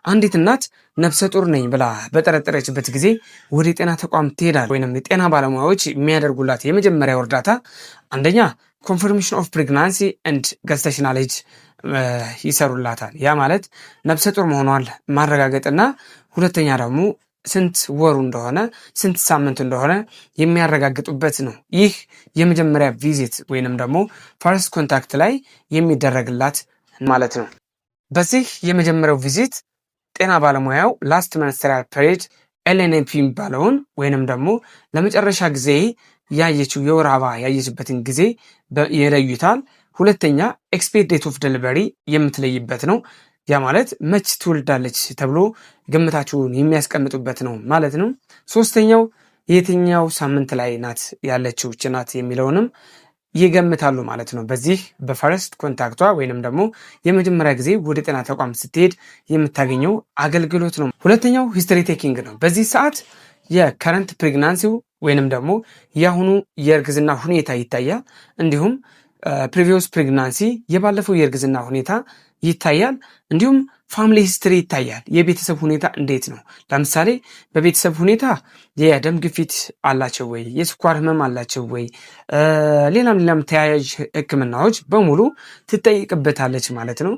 አንዲት እናት ነፍሰ ጡር ነኝ ብላ በጠረጠረችበት ጊዜ ወደ ጤና ተቋም ትሄዳለች። ወይንም የጤና ባለሙያዎች የሚያደርጉላት የመጀመሪያው እርዳታ አንደኛ ኮንፈርሜሽን ኦፍ ፕሬግናንሲ ኤንድ ገስታሽናል ኤጅ ይሰሩላታል። ያ ማለት ነፍሰ ጡር መሆኗን ማረጋገጥና ሁለተኛ ደግሞ ስንት ወሩ እንደሆነ ስንት ሳምንት እንደሆነ የሚያረጋግጡበት ነው። ይህ የመጀመሪያ ቪዚት ወይንም ደግሞ ፈርስት ኮንታክት ላይ የሚደረግላት ማለት ነው። በዚህ የመጀመሪያው ቪዚት ጤና ባለሙያው ላስት መንስትሪያል ፔሪድ ኤልኤንፒ የሚባለውን ወይንም ደግሞ ለመጨረሻ ጊዜ ያየችው የወር አበባ ያየችበትን ጊዜ ይለዩታል። ሁለተኛ ኤክስፔክት ዴት ኦፍ ደሊቨሪ የምትለይበት ነው። ያ ማለት መች ትወልዳለች ተብሎ ግምታችሁን የሚያስቀምጡበት ነው ማለት ነው። ሶስተኛው የትኛው ሳምንት ላይ ናት ያለችው ናት የሚለውንም ይገምታሉ ማለት ነው። በዚህ በፈርስት ኮንታክቷ ወይንም ደግሞ የመጀመሪያ ጊዜ ወደ ጤና ተቋም ስትሄድ የምታገኘው አገልግሎት ነው። ሁለተኛው ሂስትሪ ቴኪንግ ነው። በዚህ ሰዓት የከረንት ፕሬግናንሲው ወይንም ደግሞ የአሁኑ የእርግዝና ሁኔታ ይታያል። እንዲሁም ፕሪቪየስ ፕሬግናንሲ የባለፈው የእርግዝና ሁኔታ ይታያል። እንዲሁም ፋሚሊ ሂስትሪ ይታያል። የቤተሰብ ሁኔታ እንዴት ነው? ለምሳሌ በቤተሰብ ሁኔታ የደም ግፊት አላቸው ወይ? የስኳር ህመም አላቸው ወይ? ሌላም ተያያዥ ህክምናዎች በሙሉ ትጠይቅበታለች ማለት ነው።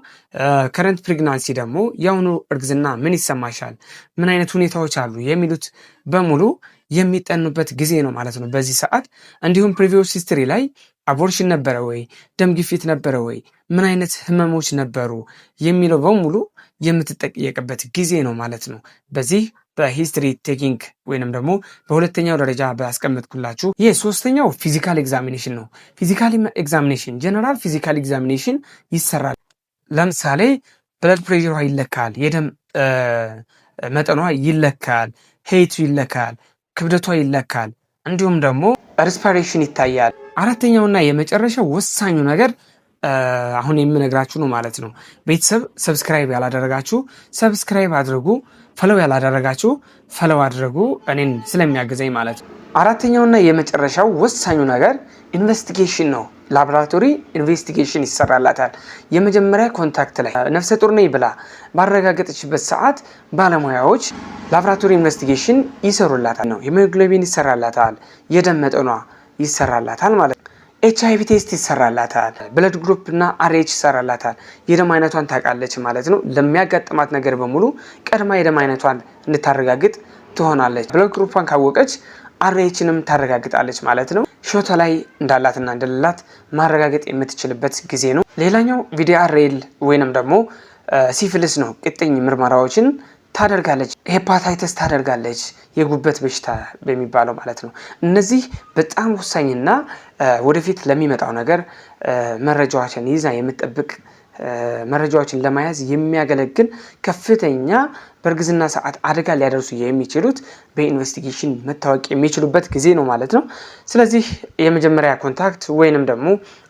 ከረንት ፕሬግናንሲ ደግሞ የአሁኑ እርግዝና ምን ይሰማሻል? ምን አይነት ሁኔታዎች አሉ? የሚሉት በሙሉ የሚጠኑበት ጊዜ ነው ማለት ነው በዚህ ሰዓት። እንዲሁም ፕሪቪየስ ሂስትሪ ላይ አቦርሽን ነበረ ወይ? ደም ግፊት ነበረ ወይ? ምን አይነት ህመሞች ነበሩ? የሚለው በሙሉ የምትጠየቅበት ጊዜ ነው ማለት ነው በዚህ በሂስትሪ ቴኪንግ ወይንም ደግሞ በሁለተኛው ደረጃ ባስቀመጥኩላችሁ። ይህ ሶስተኛው ፊዚካል ኤግዛሚኔሽን ነው። ፊዚካል ኤግዛሚኔሽን ጀነራል ፊዚካል ኤግዛሚኔሽን ይሰራል። ለምሳሌ ብለድ ፕሬሸሯ ይለካል፣ የደም መጠኗ ይለካል፣ ሄይቱ ይለካል፣ ክብደቷ ይለካል፣ እንዲሁም ደግሞ ሬስፓይሬሽን ይታያል። አራተኛውና የመጨረሻው ወሳኙ ነገር አሁን የምነግራችሁ ነው ማለት ነው። ቤተሰብ ሰብስክራይብ ያላደረጋችሁ ሰብስክራይብ አድርጉ፣ ፈለው ያላደረጋችሁ ፈለው አድርጉ፣ እኔን ስለሚያግዘኝ ማለት ነው። አራተኛውና የመጨረሻው ወሳኙ ነገር ኢንቨስቲጌሽን ነው። ላቦራቶሪ ኢንቨስቲጌሽን ይሰራላታል። የመጀመሪያ ኮንታክት ላይ ነፍሰ ጡር ነኝ ብላ ባረጋገጠችበት ሰዓት ባለሙያዎች ላቦራቶሪ ኢንቨስቲጌሽን ይሰሩላታል ነው። ሄሞግሎቢን ይሰራላታል፣ የደም መጠኗ ይሰራላታል ማለት ነው። ኤችአይቪ ቴስት ይሰራላታል፣ ብለድ ግሩፕ እና አርኤች ይሰራላታል። የደም አይነቷን ታውቃለች ማለት ነው። ለሚያጋጥማት ነገር በሙሉ ቀድማ የደም አይነቷን እንድታረጋግጥ ትሆናለች። ብለድ ግሩፕን ካወቀች አርኤችንም ታረጋግጣለች ማለት ነው። ሾቶ ላይ እንዳላትና እንደሌላት ማረጋገጥ የምትችልበት ጊዜ ነው። ሌላኛው ቪዲአርኤል ወይንም ደግሞ ሲፊልስ ነው። ቅጥኝ ምርመራዎችን ታደርጋለች፣ ሄፓታይተስ ታደርጋለች፣ የጉበት በሽታ በሚባለው ማለት ነው። እነዚህ በጣም ወሳኝና ወደፊት ለሚመጣው ነገር መረጃዎችን ይዛ የምትጠብቅ መረጃዎችን ለመያዝ የሚያገለግል ከፍተኛ በእርግዝና ሰዓት አደጋ ሊያደርሱ የሚችሉት በኢንቨስቲጌሽን መታወቅ የሚችሉበት ጊዜ ነው ማለት ነው። ስለዚህ የመጀመሪያ ኮንታክት ወይንም ደግሞ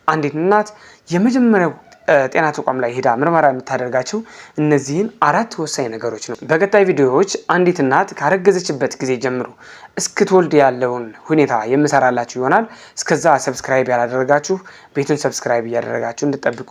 አንዲት እናት የመጀመሪያው ጤና ተቋም ላይ ሄዳ ምርመራ የምታደርጋቸው እነዚህን አራት ወሳኝ ነገሮች ነው። በቀጣይ ቪዲዮዎች አንዲት እናት ካረገዘችበት ጊዜ ጀምሮ እስክትወልድ ያለውን ሁኔታ የምሰራላችሁ ይሆናል። እስከዛ ሰብስክራይብ ያላደረጋችሁ ቤቱን ሰብስክራይብ እያደረጋችሁ እንድጠብቁ